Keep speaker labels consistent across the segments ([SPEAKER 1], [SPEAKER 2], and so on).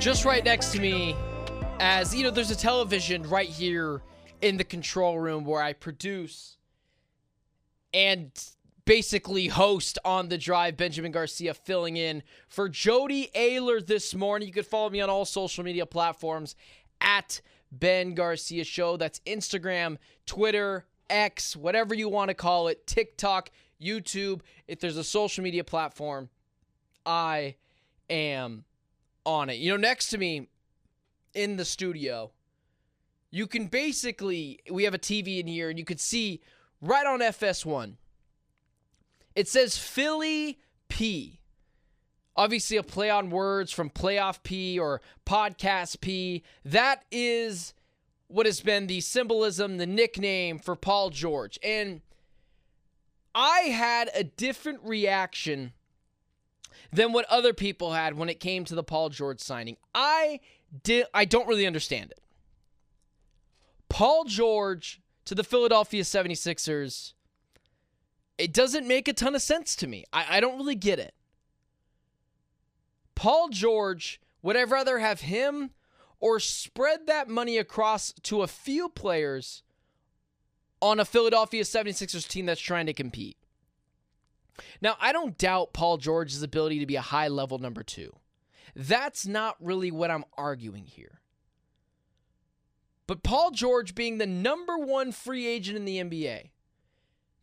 [SPEAKER 1] just right next to me, as you know, there's a television right here in the control room where I produce and basically host on the drive. Benjamin Garcia filling in for Jody Ayler this morning. You can follow me on all social media platforms at Ben Garcia Show. That's Instagram, Twitter, X, whatever you want to call it, TikTok, YouTube. If there's a social media platform, I am on it. You know, next to me in the studio, you can basically, we have a TV in here, and you can see right on FS1, it says Philly P. Obviously a play on words from Playoff P or Podcast P. That is what has been the symbolism, the nickname for Paul George. And I had a different reaction than what other people had when it came to the Paul George signing. I don't really understand it. Paul George to the Philadelphia 76ers, it doesn't make a ton of sense to me. I don't really get it. Paul George, would I rather have him or spread that money across to a few players on a Philadelphia 76ers team that's trying to compete? Now, I don't doubt Paul George's ability to be a high-level number two. That's not really what I'm arguing here. But Paul George being the number one free agent in the NBA,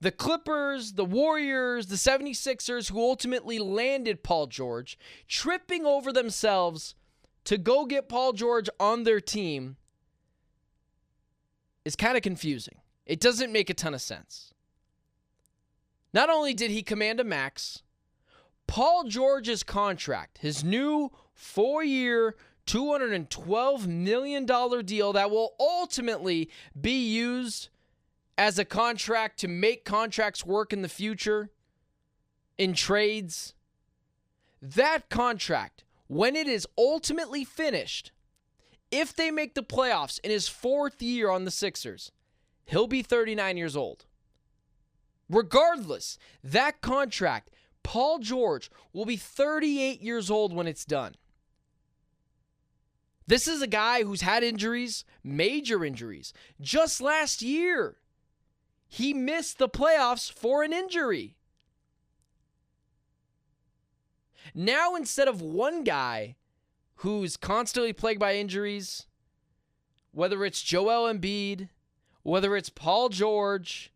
[SPEAKER 1] the Clippers, the Warriors, the 76ers, who ultimately landed Paul George, tripping over themselves to go get Paul George on their team is kind of confusing. It doesn't make a ton of sense. Not only did he command a max, Paul George's contract, his new 4-year, $212 million deal that will ultimately be used as a contract to make contracts work in the future in trades. That contract, when it is ultimately finished, if they make the playoffs in his 4th year on the Sixers, he'll be 39 years old. Regardless, that contract, Paul George will be 38 years old when it's done. This is a guy who's had injuries, major injuries. Just last year, he missed the playoffs for an injury. Now, instead of one guy who's constantly plagued by injuries, whether it's Joel Embiid, whether it's Paul George,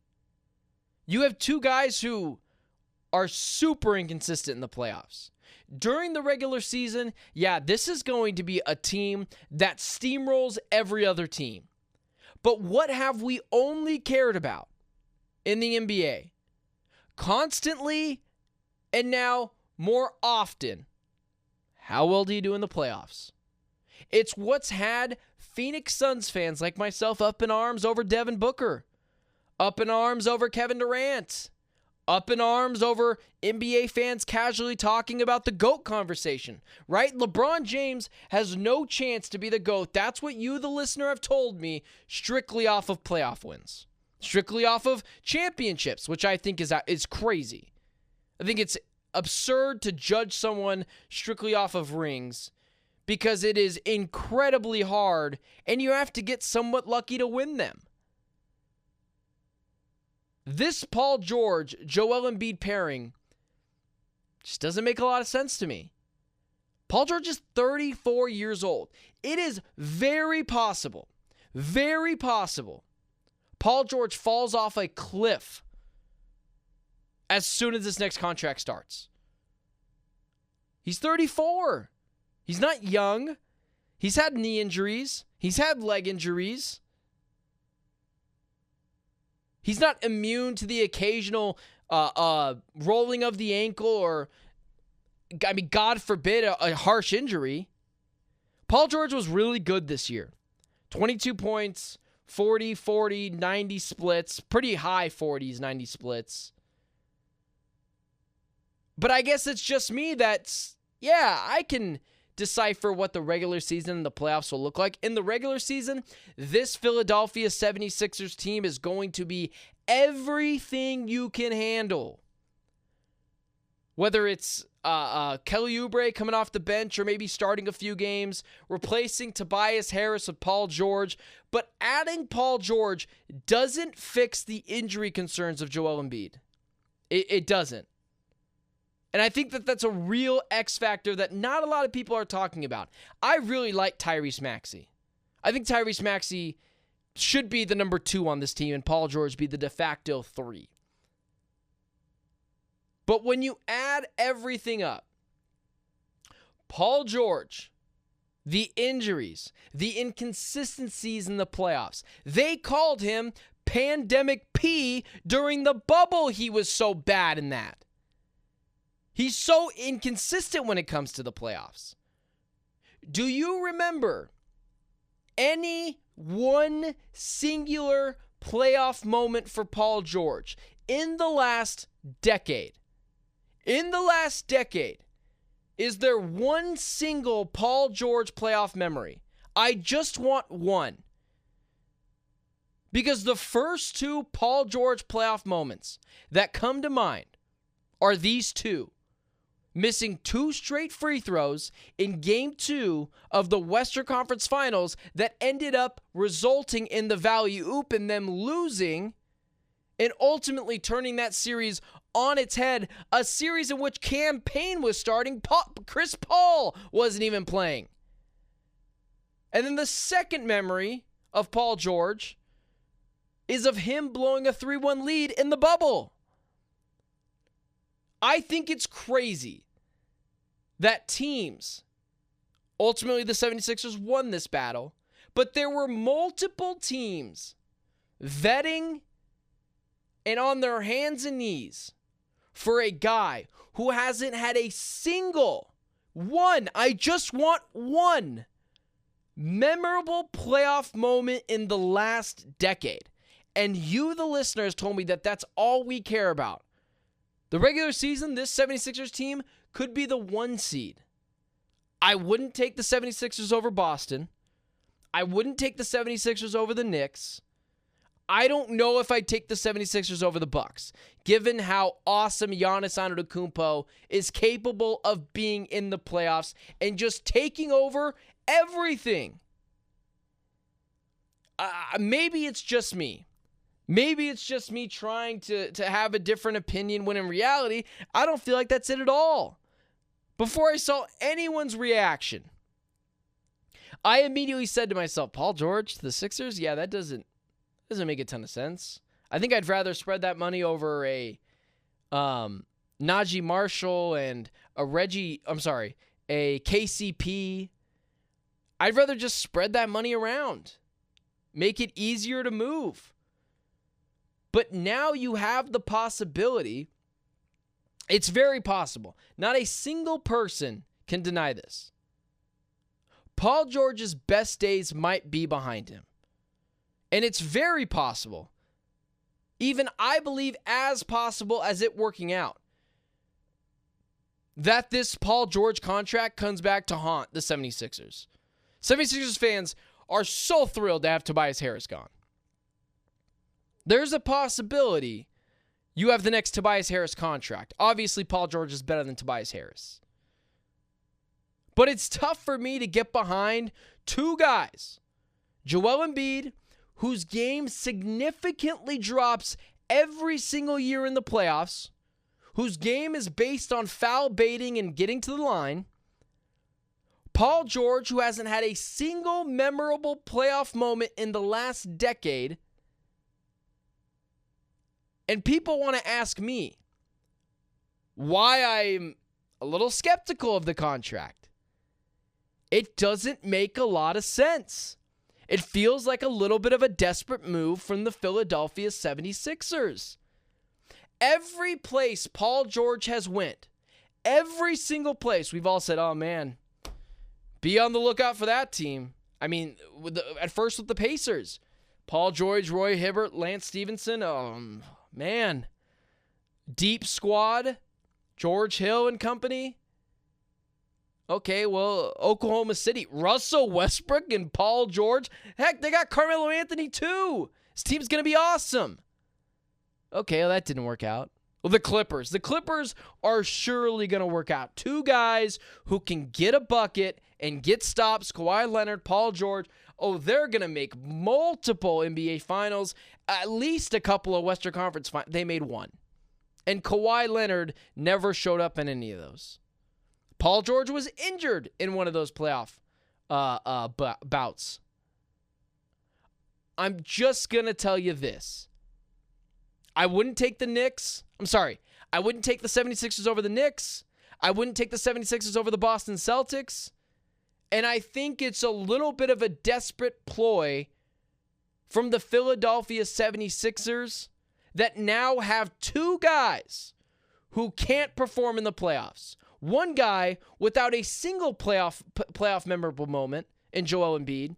[SPEAKER 1] you have two guys who are super inconsistent in the playoffs. During the regular season, yeah, this is going to be a team that steamrolls every other team. But what have we only cared about in the NBA? Constantly, and now more often, how well do you do in the playoffs? It's what's had Phoenix Suns fans like myself up in arms over Devin Booker, up in arms over Kevin Durant, up in arms over NBA fans casually talking about the GOAT conversation, right? LeBron James has no chance to be the GOAT. That's what you, the listener, have told me, strictly off of playoff wins. Strictly off of championships, which I think is crazy. I think it's absurd to judge someone strictly off of rings because it is incredibly hard and you have to get somewhat lucky to win them. This Paul George, Joel Embiid pairing just doesn't make a lot of sense to me. Paul George is 34 years old. It is very possible, Paul George falls off a cliff as soon as this next contract starts. He's 34. He's not young. He's had knee injuries. He's had leg injuries. He's not immune to the occasional rolling of the ankle or, God forbid, a harsh injury. Paul George was really good this year. 22 points, 40, 40, 90 splits. Pretty high 40s, 90 splits. But I guess it's just me that's, I can decipher what the regular season and the playoffs will look like. In the regular season, this Philadelphia 76ers team is going to be everything you can handle. Whether it's Kelly Oubre coming off the bench or maybe starting a few games, replacing Tobias Harris with Paul George. But adding Paul George doesn't fix the injury concerns of Joel Embiid. It doesn't. And I think that that's a real X factor that not a lot of people are talking about. I really like Tyrese Maxey. I think Tyrese Maxey should be the number 2 on this team and Paul George be the de facto 3. But when you add everything up, Paul George, the injuries, the inconsistencies in the playoffs, they called him Pandemic P during the bubble. He was so bad in that. He's so inconsistent when it comes to the playoffs. Do you remember any one singular playoff moment for Paul George in the last decade? In the last decade, is there one single Paul George playoff memory? I just want one. Because the first 2 Paul George playoff moments that come to mind are these 2. Missing 2 straight free throws in Game 2 of the Western Conference Finals that ended up resulting in the Valley-oop and them losing and ultimately turning that series on its head, a series in which Cam Payne was starting, Chris Paul wasn't even playing. And then the second memory of Paul George is of him blowing a 3-1 lead in the bubble. I think it's crazy that teams, ultimately the 76ers won this battle, but there were multiple teams vetting and on their hands and knees for a guy who hasn't had a single I just want one memorable playoff moment in the last decade. And you, the listeners, told me that that's all we care about. The regular season, this 76ers team could be the 1 seed. I wouldn't take the 76ers over Boston. I wouldn't take the 76ers over the Knicks. I don't know if I'd take the 76ers over the Bucks, given how awesome Giannis Antetokounmpo is capable of being in the playoffs and just taking over everything. Maybe it's just me. Maybe it's just me trying to have a different opinion when in reality, I don't feel like that's it at all. Before I saw anyone's reaction, I immediately said to myself, Paul George to the Sixers? Yeah, that doesn't make a ton of sense. I think I'd rather spread that money over a Najee Marshall and a KCP. I'd rather just spread that money around. Make it easier to move. But now you have the possibility. It's very possible. Not a single person can deny this. Paul George's best days might be behind him. And it's very possible, even I believe as possible as it working out, that this Paul George contract comes back to haunt the 76ers. 76ers fans are so thrilled to have Tobias Harris gone. There's a possibility you have the next Tobias Harris contract. Obviously, Paul George is better than Tobias Harris. But it's tough for me to get behind 2 guys, Joel Embiid, whose game significantly drops every single year in the playoffs, whose game is based on foul baiting and getting to the line, Paul George, who hasn't had a single memorable playoff moment in the last decade, and people want to ask me why I'm a little skeptical of the contract. It doesn't make a lot of sense. It feels like a little bit of a desperate move from the Philadelphia 76ers. Every place Paul George has went, every single place, we've all said, oh man, be on the lookout for that team. I mean, at first with the Pacers, Paul George, Roy Hibbert, Lance Stevenson, man, deep squad, George Hill and company. Okay, well, Oklahoma City, Russell Westbrook and Paul George. Heck, they got Carmelo Anthony too. This team's going to be awesome. Okay, well, that didn't work out. Well, the Clippers. The Clippers are surely going to work out. Two guys who can get a bucket and get stops. Kawhi Leonard, Paul George. Oh, they're going to make multiple NBA finals. At least a couple of Western Conference finals. They made one. And Kawhi Leonard never showed up in any of those. Paul George was injured in one of those playoff bouts. I'm just going to tell you this. I wouldn't take the Knicks. I'm sorry. I wouldn't take the 76ers over the Knicks. I wouldn't take the 76ers over the Boston Celtics. And I think it's a little bit of a desperate ploy from the Philadelphia 76ers that now have two guys who can't perform in the playoffs. One guy without a single playoff memorable moment in Joel Embiid,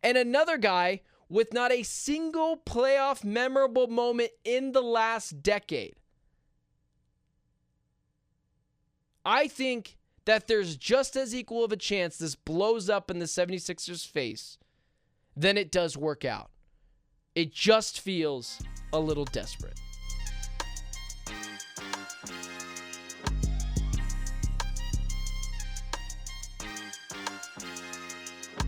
[SPEAKER 1] and another guy with not a single playoff memorable moment in the last decade. I think that there's just as equal of a chance this blows up in the 76ers' face than it does work out. It just feels a little desperate.